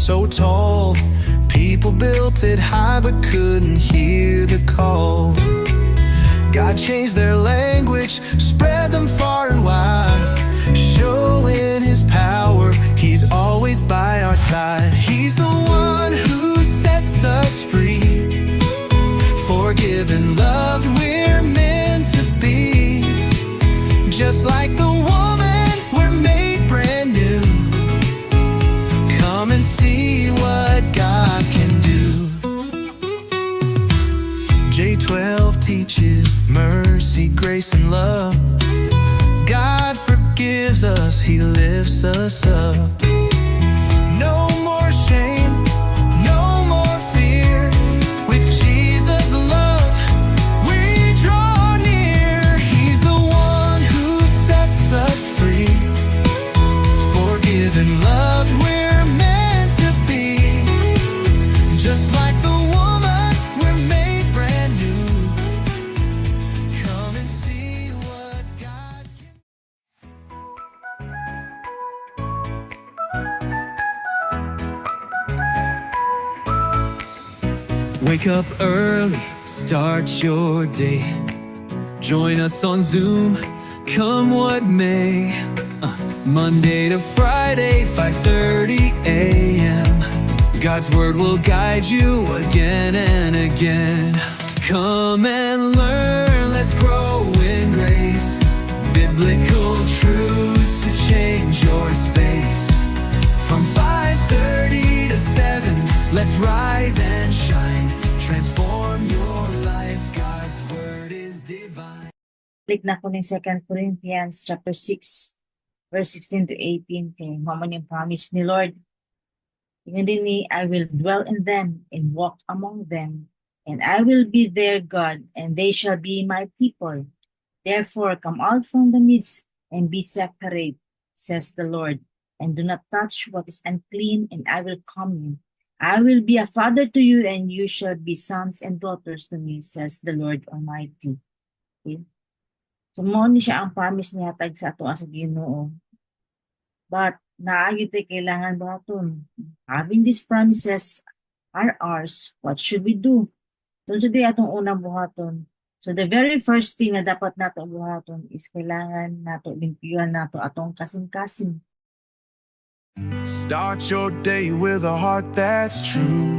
so tall. People built it high but couldn't hear the call. God changed their language, spread them far and wide, showing His power. He's always by our side. He's the one who sets us free, forgiven, loved, we're meant to be. Just like the woman, we're made brand new. Come and see what God can do. J12 teaches mercy, grace, and love. God forgives us, He lifts us up. No more shame, no more fear. With Jesus' love, we draw near. He's the one who sets us free, forgiven, loved, we're meant to be. Just like the woman, we're made brand new. Come and see what God can. Wake up early, start your day. Join us on Zoom, come what may. Monday to Friday, 5:30 a.m. God's Word will guide you again and again. Come and learn, let's grow in grace. Biblical truths to change your space. From 5:30 to 7, let's rise and shine. Transform your life, God's Word is divine. Click na ko ng 2 Corinthians chapter 6, verse 16 to 18. Kaya maman yung promise ni Lord. Tingnan din ni, I will dwell in them and walk among them, and I will be their God, and they shall be my people. Therefore come out from the midst and be separate, says the Lord, and do not touch what is unclean, and I will come you. I will be a father to you, and you shall be sons and daughters to me, says the Lord Almighty. Okay? So, mo ni siya ang promise niya tag sa ato sa Ginoo. But, naayod tayo kailangan ba ito? Having these promises are ours, what should we do? So, today atong unang buhaton. So, the very first thing na dapat nato buhaton is kailangan nato limpyuhan nato atong kasing-kasing. Start your day with a heart that's true.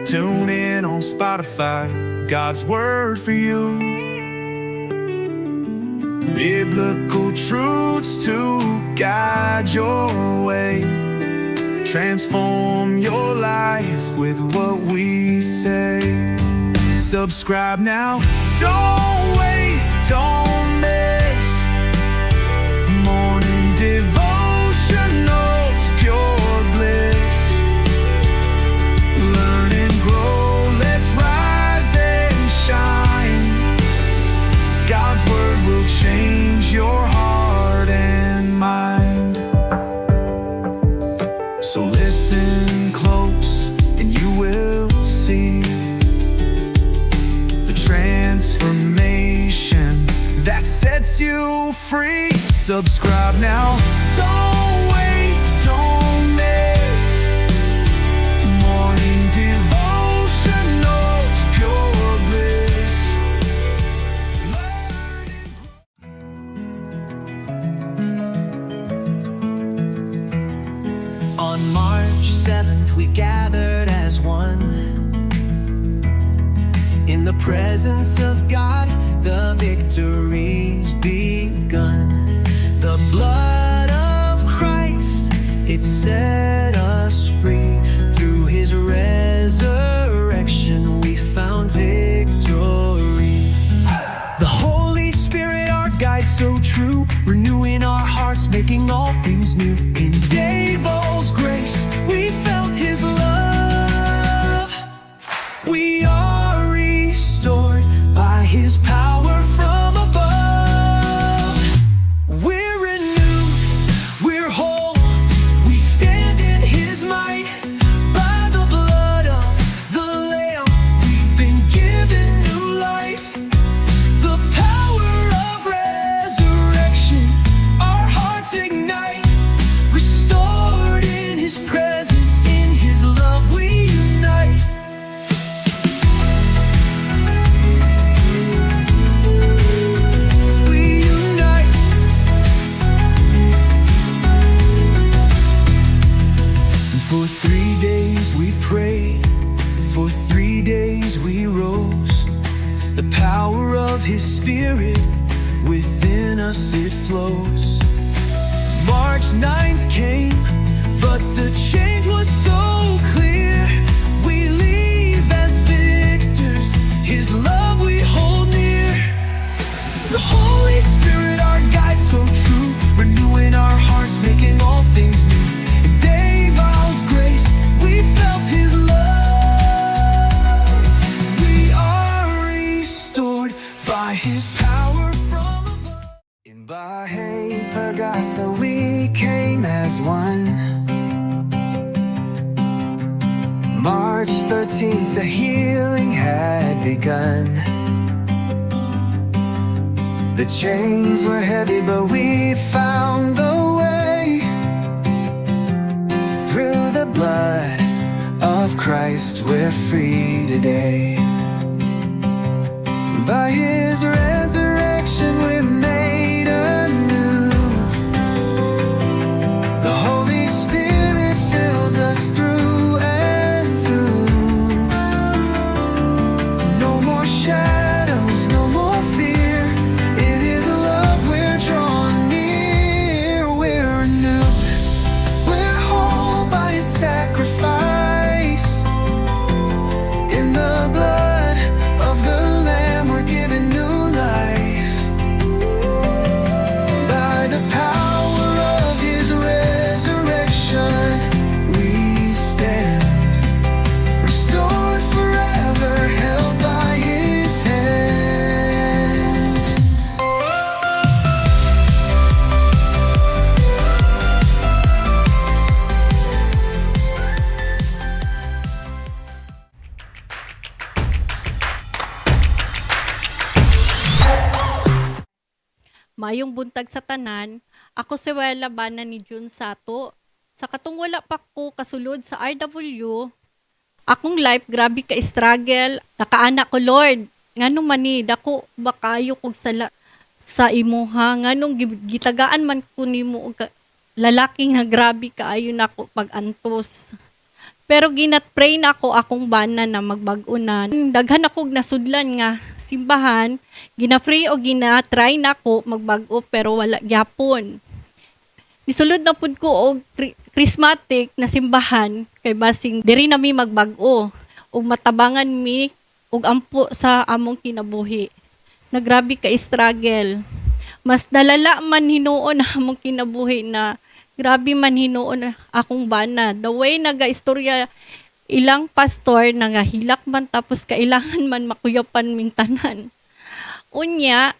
Tune in on Spotify, God's Word for you. Biblical truths to guide your way. Transform your life with what we say. Subscribe now, don't wait, don't miss. Morning devotionals, pure bliss. Learn and grow, let's rise and shine. God's Word will change your heart and mind. So listen close and you will see the transformation that sets you free. Subscribe now, don't wait, don't miss. Morning devotionals, pure bliss. On March 7th we gathered as one. In the presence of God, the victory's begun. The blood of Christ, it set us free. Through His resurrection we found victory. The Holy Spirit, our guide so true, renewing our hearts, making all things new. In Devo's grace we felt His love. We are restored by His power from above. We're renewed, we're whole, we stand in His might. By the blood of the Lamb we've been given new life. The power of resurrection, our hearts ignite. 3 days we prayed, for 3 days we rose. The power of His Spirit, within us it flows. March 9th came, but the change was so clear. We leave as victors, His love we hold near. The Holy Spirit, our guide so true, renewing our hearts, making all things new. In Dave Isle's grace, we felt His love. We are restored by His power from above. In Baha'i Pagasa we came as one. March 13th, the healing had begun. The chains were heavy, but we found the way. Through the blood of Christ, we're free today. By His resurrection, we're made anew. The Holy Spirit fills us through and through. No more shadows, no more fear. It is love we're drawn near. We're new, we're whole by His sacrifice. In the blood of the Lamb, we're given new life. By the power of His resurrection, we stand, restored forever, held by His hand. Mayong buntag sa tanan, ako si Wela Bana ni Jun Sato. Sa katong wala pa ko kasulod sa RW, akong life grabe ka struggle, nakaanak ko Lord. Nganong mani dako ba kayo kog sa imuha, nganong gitagaan man ko nimo og lalaki nga grabe kaayo nako pag-antos. Pero ginat-pray na ako akong bana na magbag-unan. Daghan akong nasudlan nga simbahan, gina-free o gina-try na ako magbag-o pero wala gyapon. Nisulod na pud ko og charismatic na simbahan kay basing diri na mi magbag-o ug matabangan mi ug ampo sa among kinabuhi. Nagrabi ka struggle. Mas nalala man hinuon among kinabuhi na grabe man hinuon akong bana. The way naga-istorya ilang pastor na nga hilak man tapos kailangan man makuyapan ming tanan. Unya,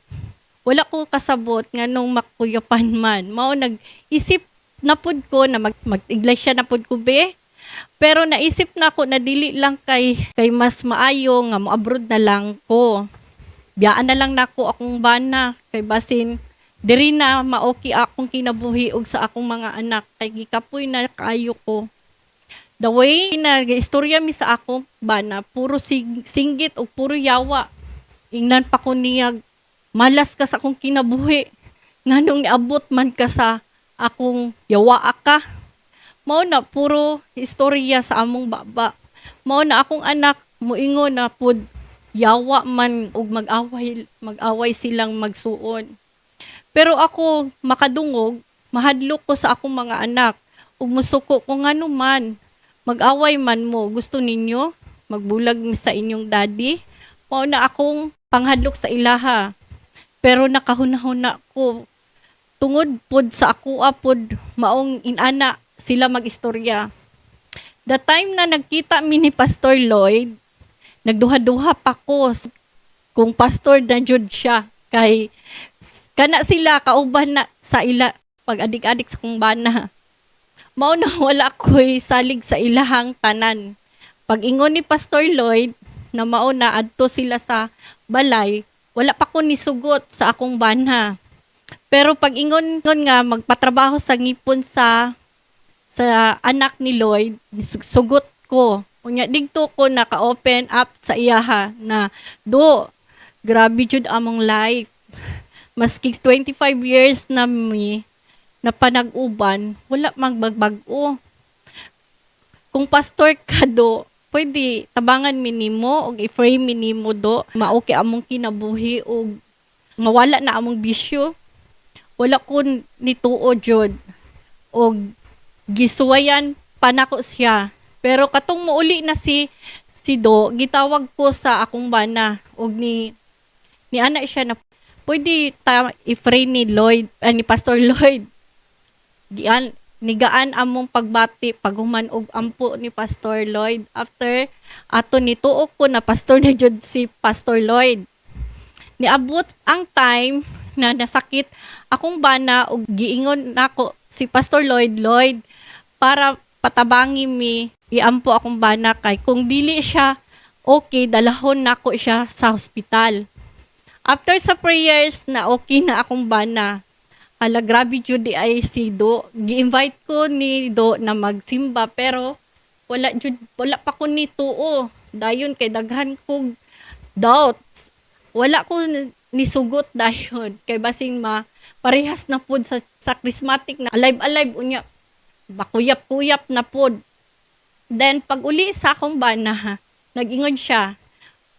wala ko kasabot nga nung makuyapan man. Mao nag-isip na pud ko na mag-iglesia na pud ko be. Pero naisip na ko na dili lang kay mas maayo nga mo-abroad na lang ko. Biyaan na lang nako akong bana kay basin diri na maoki akong kinabuhi og sa akong mga anak kay gikapoy na kaayo ko. The way nag-istorya mi sa akong bana, puro singgit o puro yawa. Ingnan pa ko niyag, malas ka sa akong kinabuhi. Nganong niabot man ka sa akong yawa ka. Mao na puro istorya sa among baba. Mao na akong anak moingon na pud yawa man og mag-away silang magsuon. Pero ako makadungog, mahadlok ko sa akong mga anak ug musuko ko ngano man mag-away man mo, gusto ninyo magbulag mi sa inyong daddy. Mao na akong panghadlok sa ilaha. Pero nakahuna-huna ko tungod pod sa ako pod maong inana sila mag-istorya. The time na nagkita mi ni Pastor Lloyd, nagduha-duha pa ko kung pastor na jud siya kay kana sila kauban na sa ila pag adik-adik sa kong bana. Mao na wala ko'y salig sa ilahang tanan. Pag ingon ni Pastor Lloyd na mao na adto sila sa balay, wala pa ko nisugot sa akong bana. Pero pag ingon nga magpatrabaho sa ngipon sa anak ni Lloyd, sugot ko. Unya digto ko naka-open up sa iyaha na grabe jud among life. Maski 25 years na mi na panag-uban, wala magbagbago. Kung pastor ka do, pwede tabangan mi nimo og i-frame mi nimo do, maoke among kinabuhi og mawala na among bisyo. Wala ko nituo jud og gisuwayan pa nako siya. Pero katong muuli na si Do, gitawag ko sa akong bana og ni ana siya na pwede ta i-pray ni Lloyd, ni Pastor Lloyd. Gian nigaan among pagbati paghuman og ampo ni Pastor Lloyd. After ato nituo ko na pastor na jud si Pastor Lloyd. Niabot ang time na nasakit akong bana og giingon nako si Pastor Lloyd para patabangi mi iampo akong bana kay kung dili siya okay dalahon nako siya sa hospital. After sa prayers na okay na akong bana, hala grabe jud di ay si Do. Gi-invite ko ni Do na magsimba pero wala pa ko ni tuo. Dayon kay daghan kog doubts. Wala ko nisugot dayon kay basing parehas na pud sa charismatic na alive unya bakuyap-kuyap na pud. Then pag uli sa akong bana, nag-ingon siya,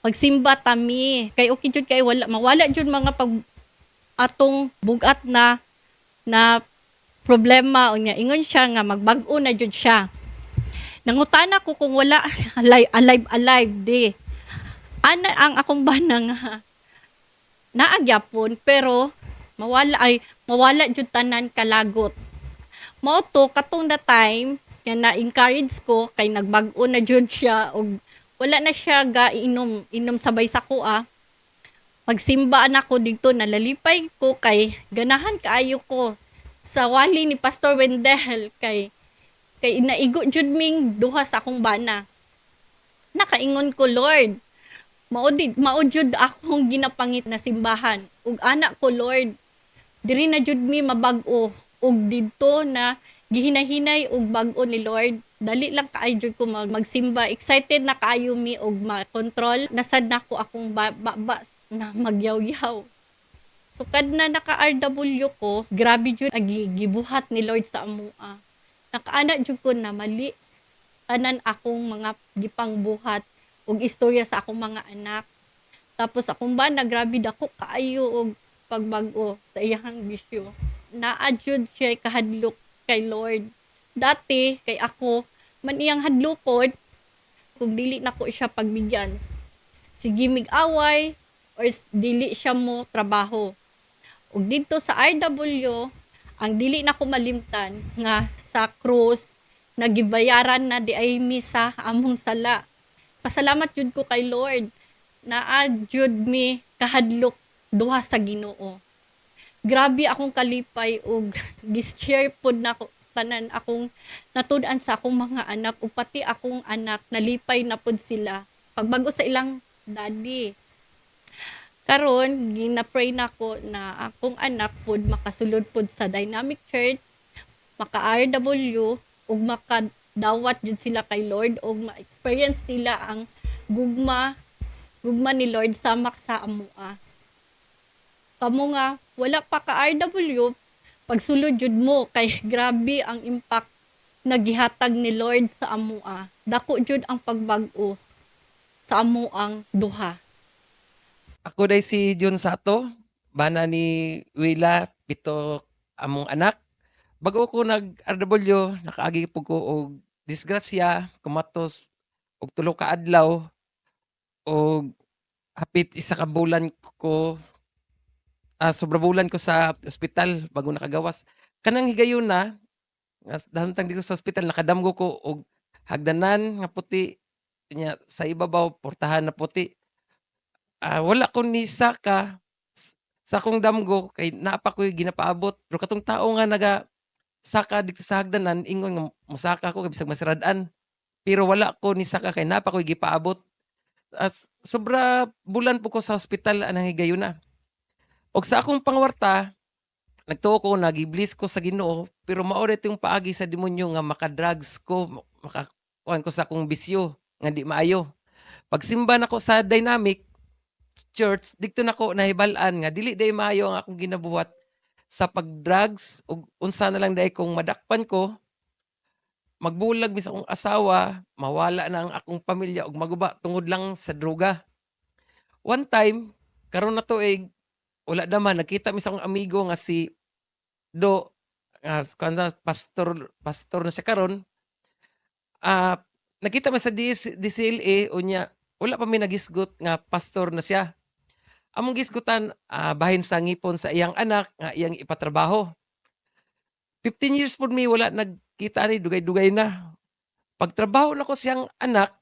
magsimba tami. Kay okay jud kay mawala jud mga pag atong bugat na problema unya. Ingon siya nga magbag-o na jud siya. Nangutana ko kung wala alive di. Ana ang akong bana nga naagyapon pero mawala jud tanan kalagot. Mao to katong the time nga na-encourage ko kay nagbag-o na jud siya og wala na siya inom sabay sa kuha. Magsimba na ko dito, nalalipay ko kay ganahan kaayo ko sa wali ni Pastor Wendell kay naigo jud ming duha sa akong bana. Nakaingon ko, Lord, mao jud akong ginapangit na simbahan ug anak ko, Lord, diri na jud mi mabag-o ug didto na gihinahinay og bag-o ni Lord. Dali lang kaayo jud ko magsimba. Excited na kaayo mi og ma-control. Nasad na ko akong na magyaw-yaw. So kad na naka-RW ko, grabe jud gibuhat ni Lord sa amoa. Nakaana jud ko na mali tanan akong mga gipangbuhat og istorya sa akong mga anak. Tapos akong bana grabe dako kaayo og pagbag-o sa iyang bisyo. Naa jud siya kahadlok kay Lord. Dati kay ako man iyang hadlokod kung dili nako siya pagbigyan. Sige mig-away or dili siya mo trabaho. Ug dito sa RW, ang dili nako malimtan nga sa krus nagibayaran na di ay misa among sala. Pasalamat jud ko kay Lord na jud mi kahadlok duha sa Ginoo. Grabe akong kalipay ug gis-share pod nako tanan akong natud-an sa akong mga anak ug pati akong anak nalipay na pod sila pagbago sa ilang daddy. Karon gina-pray nako na akong anak pod makasulod pod sa Dynamic Church, maka-RW ug makadawat jud sila kay Lord ug ma-experience nila ang gugma ni Lord samak sa amoa. Kamo nga wala pa ka RW, pagsulod jud mo kay grabe ang impact na gihatag ni Lord sa amoa. Dako jud ang pagbag-o sa amoang duha. Ako day si Jun Sato, bana ni Willa, pito among anak. Bago ko nag-RW, nakaagi po ko og disgrasya, kumatos og tulo ka adlaw og hapit isa ka bulan ko sobra bulan ko sa ospital bago nakagawas. Kanang higayon na dahantang dito sa ospital nakadamgo ko og hagdanan nga puti nya sa ibabaw portahan na puti. Wala ko ni saka sa akong damgo kay naa pa ko'y ginapaabot pero katong tao nga saka dito sa hagdanan ingon nga mosaka ko kay bisag masirad-an. Pero wala ko ni saka kay naa pa ko'y gipaabot. Sobra bulan po ko sa ospital anang higayon na. Og sa akong pangwarta, nagtuo ko nagiblis ko sa Ginoo pero mao ito yung paagi sa demonyo nga maka-drugs ko, makakuan ko sa akong bisyo nga di maayo. Pagsimba nako sa Dynamic Church, dito nako nahibal-an nga dili day maayo ang akong ginabuhat sa pag-drugs ug unsa na lang day kung madakpan ko, magbulag mi sa akong asawa, mawala na ang akong pamilya ug maguba tungod lang sa droga. One time, karon na tuig, wala naman nakita mi sa akong amigo nga si Do, kanang pastor pastor na siya karon. Nakita mi sa DCLA unya wala pa mi nagisgot nga pastor na siya. Among gisgutan, bahin sa ngipon sa iyang anak nga iyang ipatrabaho. 15 years pod mi wala nagkita ani dugay-dugay na. Pagtrabaho nako siyang anak,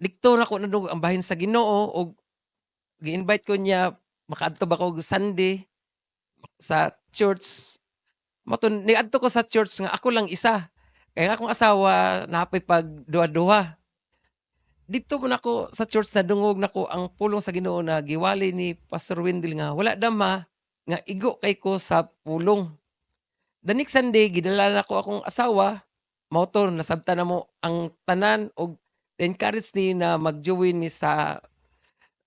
dikto nako nadungog ang bahin sa Ginoo og gi-invite ko niya makaadto ba ko Sunday sa church. Maton niadto ko sa church nga ako lang isa. Kaya nga akong asawa napay pagduha-duha. Dito man ako sa church nadungog nako ang pulong sa Ginoo na giwali ni Pastor Wendell nga wala dama nga igo kay ko sa pulong. The next Sunday gidala nako akong asawa, mao to nasabtan namo ang tanan og encourage ni na mag-join ni sa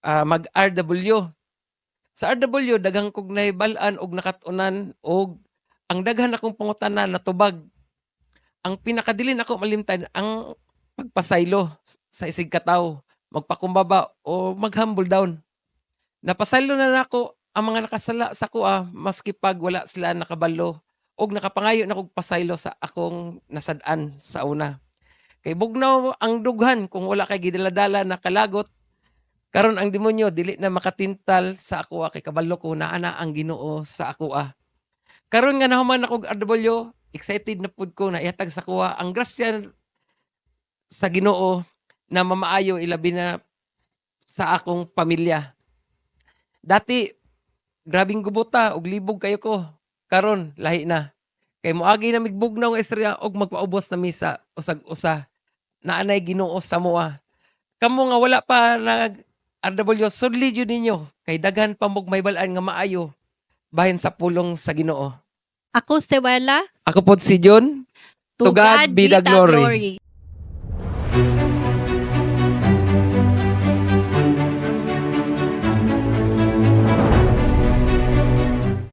mag-RW. Sa RW daghang kog nahibal-an og nakatunan og ang daghan akong pangutanan natubag. Ang pinakadili nako malimtan ang pagpasaylo sa isig katawo, magpakumbaba o mag-humble down. Napasaylo na nako ang mga nakasala sa kuha maski pag wala sila nakabalo og nakapangayo na kog pasaylo sa akong nasad-an sa una. Kay bugnaw ang dughan kung wala kay gidaladala na kalagot. Karon ang demonyo dili na makatintal sa akoa kay kabalo ko naa na ang Ginoo sa akoa. Karon nga nahuman ako RW, excited na pud ko na ihatag sa kuha ang grasya sa Ginoo na mamaayo ilabi na sa akong pamilya. Dati grabing gubuta og libog kayo ko. Karon lahi na. Kay moagi na migbugnaw nga istorya og magpaubos na misa usag-usa. Naanay Ginoo sa moa. Kamo nga wala pa nag RW sudli jud ninyo kay daghan pa mog mahibal-an nga maayo bahin sa pulong sa Ginoo. Ako si Wela. Ako pod si John. To God be the glory.